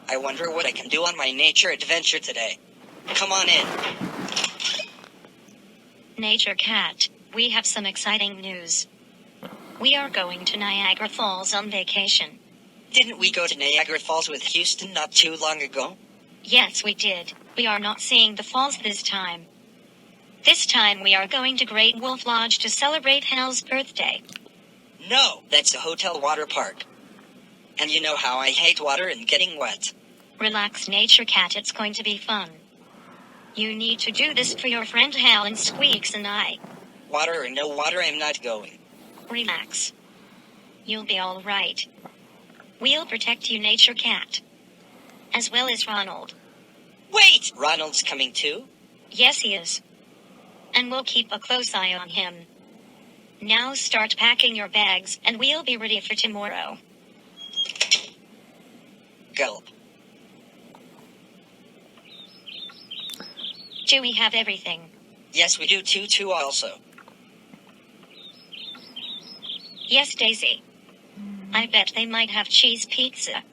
I wonder what I can do on my nature adventure today. Come on in. Nature Cat, we have some exciting news. We are going to Niagara Falls on vacation. Didn't we go to Niagara Falls with Houston not too long ago? Yes, we did. We are not seeing the falls this time. This time we are going to Great Wolf Lodge to celebrate Hal's birthday. No, that's a hotel water park. And you know how I hate water and getting wet. Relax, Nature Cat, it's going to be fun. You need to do this for your friend Hal and Squeaks and I. Water or no water, I'm not going. Relax. You'll be all right. We'll protect you, Nature Cat. As well as Ronald. Wait! Ronald's coming too? Yes, he is. And we'll keep a close eye on him. Now start packing your bags and we'll be ready for tomorrow. Gulp. Do we have everything? Yes, we do too also. Yes, Daisy. I bet they might have cheese pizza.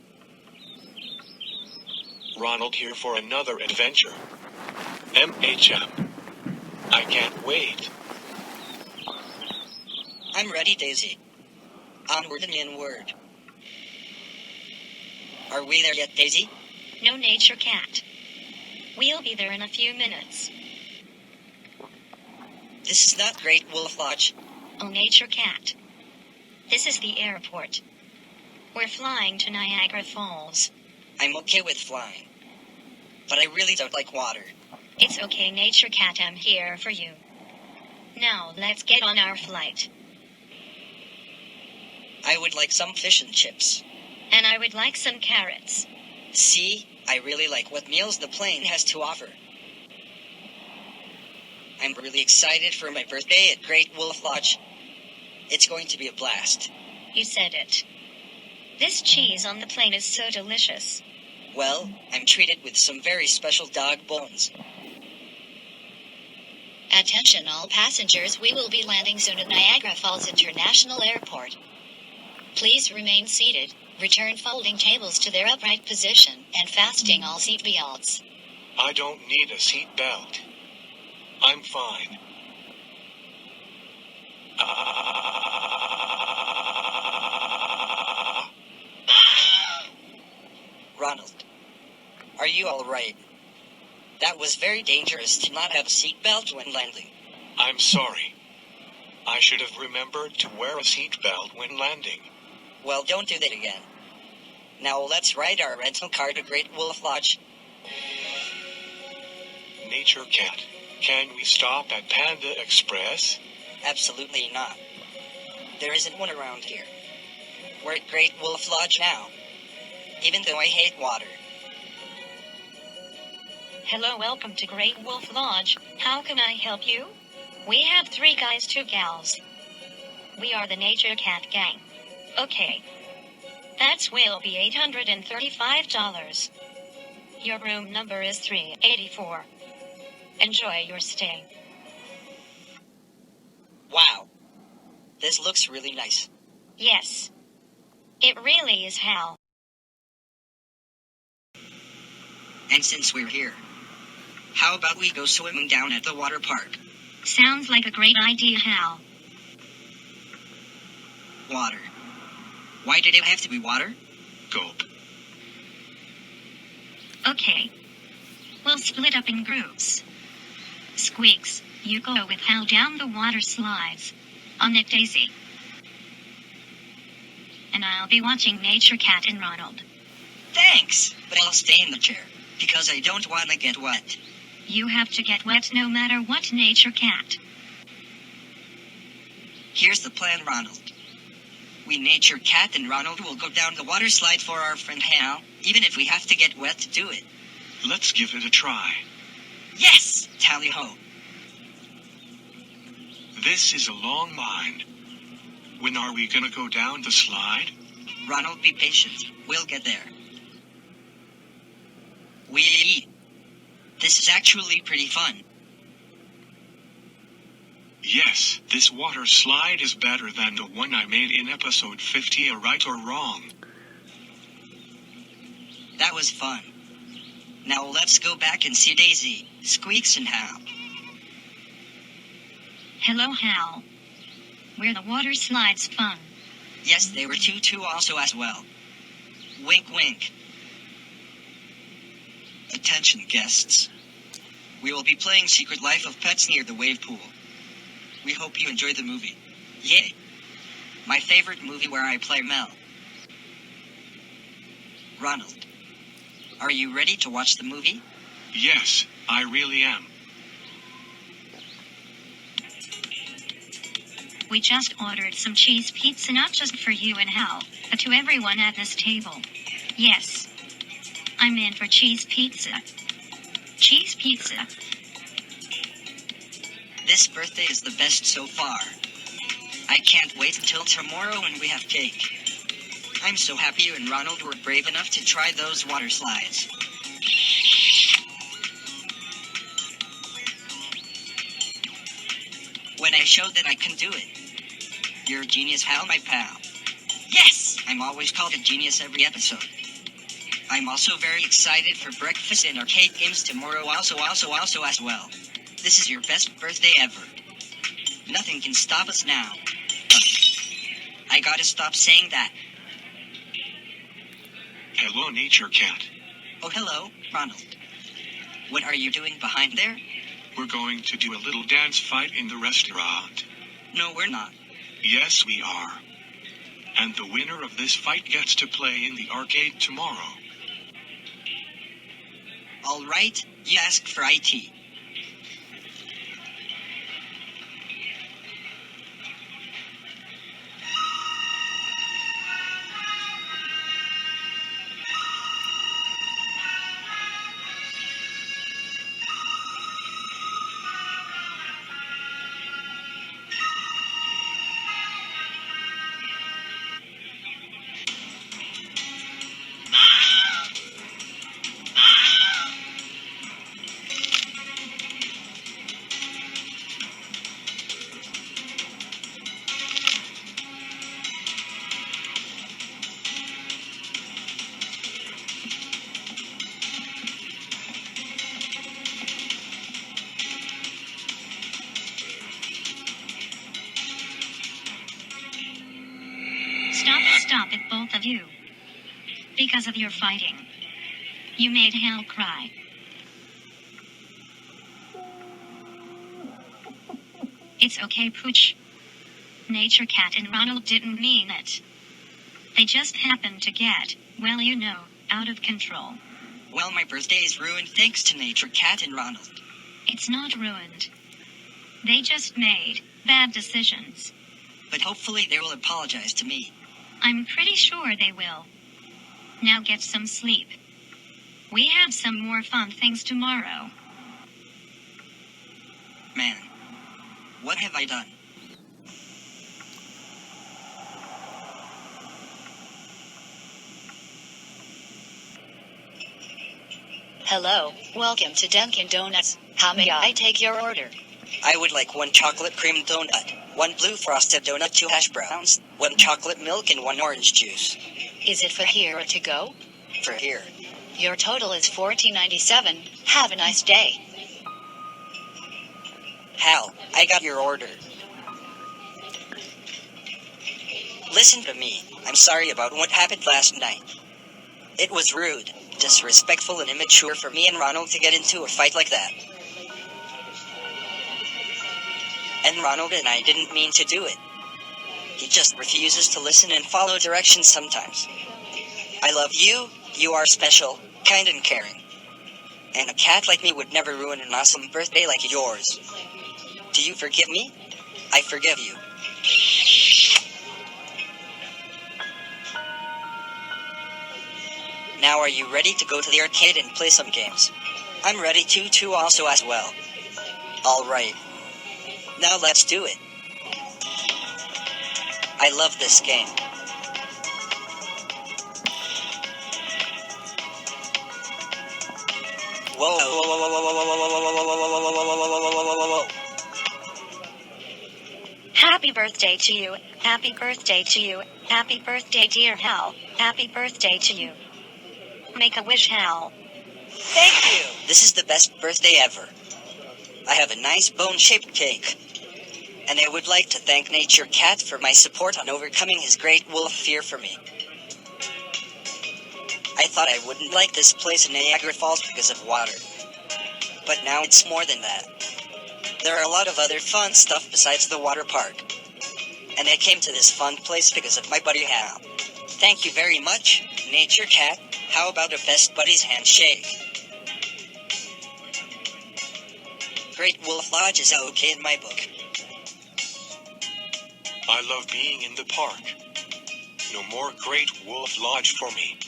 Ronald here for another adventure. MHM. I can't wait. I'm ready, Daisy. Onward and inward. Are we there yet, Daisy? No, Nature Cat. We'll be there in a few minutes. This is not Great Wolf Lodge. Oh, Nature Cat. This is the airport. We're flying to Niagara Falls. I'm okay with flying. But I really don't like water. It's okay, Nature Cat, I'm here for you. Now, let's get on our flight. I would like some fish and chips. And I would like some carrots. See, I really like what meals the plane has to offer. I'm really excited for my birthday at Great Wolf Lodge. It's going to be a blast. You said it. This cheese on the plane is so delicious. Well, I'm treated with some very special dog bones. Attention all passengers, we will be landing soon at Niagara Falls International Airport. Please remain seated, return folding tables to their upright position, and fasten all seat belts. I don't need a seat belt. I'm fine. Ronald, are you all right? That was very dangerous to not have a seatbelt when landing. I'm sorry. I should have remembered to wear a seat belt when landing. Well, don't do that again. Now let's ride our rental car to Great Wolf Lodge. Nature Cat, can we stop at Panda Express? Absolutely not. There isn't one around here. We're at Great Wolf Lodge now. Even though I hate water. Hello, welcome to Great Wolf Lodge. How can I help you? We have 3 guys, 2 gals. We are the Nature Cat Gang. Okay. That will be $835. Your room number is 384. Enjoy your stay. Wow. This looks really nice. Yes. It really is, Hal. And since we're here, how about we go swimming down at the water park? Sounds like a great idea, Hal. Water. Why did it have to be water? Gulp. Okay. We'll split up in groups. Squeaks, you go with Hal down the water slides. On it, Daisy. And I'll be watching Nature Cat and Ronald. Thanks, but I'll stay in the chair, because I don't want to get wet. You have to get wet no matter what, Nature Cat. Here's the plan, Ronald. We Nature Cat and Ronald will go down the water slide for our friend Hal, even if we have to get wet to do it. Let's give it a try. Yes! Tally-ho. This is a long line. When are we gonna go down the slide? Ronald, be patient. We'll get there. This is actually pretty fun. Yes, this water slide is better than the one I made in episode 50, a right or wrong. That was fun. Now let's go back and see Daisy, Squeaks, and Hal. Hello, Hal. Were the water slides fun? Yes, they were too also as well. Wink, wink. Attention, guests. We will be playing Secret Life of Pets near the wave pool. We hope you enjoy the movie. Yay! My favorite movie where I play Mel. Ronald, are you ready to watch the movie? Yes, I really am. We just ordered some cheese pizza, not just for you and Hal, but to everyone at this table. Yes. I'm in for cheese pizza. Cheese pizza. This birthday is the best so far. I can't wait until tomorrow when we have cake. I'm so happy you and Ronald were brave enough to try those water slides. When I showed that I can do it. You're a genius, Hal, my pal. Yes! I'm always called a genius every episode. I'm also very excited for breakfast and arcade games tomorrow also as well. This is your best birthday ever. Nothing can stop us now. I gotta stop saying that. Hello, Nature Cat. Oh, hello, Ronald. What are you doing behind there? We're going to do a little dance fight in the restaurant. No, we're not. Yes, we are. And the winner of this fight gets to play in the arcade tomorrow. All right, you asked for IT. Stop it, both of you. Because of your fighting. You made Hal cry. It's okay, Pooch. Nature Cat and Ronald didn't mean it. They just happened to get, well, you know, out of control. Well, my birthday is ruined thanks to Nature Cat and Ronald. It's not ruined. They just made bad decisions. But hopefully they will apologize to me. I'm pretty sure they will. Now get some sleep. We have some more fun things tomorrow. Man, what have I done? Hello, welcome to Dunkin' Donuts. How may I take your order? I would like 1 chocolate cream donut, 1 blue frosted donut, 2 hash browns, 1 chocolate milk, and 1 orange juice. Is it for here or to go? For here. Your total is $14.97. Have a nice day. Hal, I got your order. Listen to me. I'm sorry about what happened last night. It was rude, disrespectful, and immature for me and Ronald to get into a fight like that. And Ronald and I didn't mean to do it. He just refuses to listen and follow directions sometimes. I love you. You are special, kind, and caring. And a cat like me would never ruin an awesome birthday like yours. Do you forgive me? I forgive you. Now are you ready to go to the arcade and play some games? I'm ready to also as well. Alright. Now let's do it. I love this game. Whoa. Happy birthday to you. Happy birthday to you. Happy birthday, dear Hal. Happy birthday to you. Make a wish, Hal. Thank you. This is the best birthday ever. I have a nice bone-shaped cake. And I would like to thank Nature Cat for my support on overcoming his great wolf fear for me. I thought I wouldn't like this place in Niagara Falls because of water. But now it's more than that. There are a lot of other fun stuff besides the water park. And I came to this fun place because of my buddy Hal. Thank you very much, Nature Cat. How about a best buddies handshake? Great Wolf Lodge is okay in my book. I love being in the park. No more Great Wolf Lodge for me.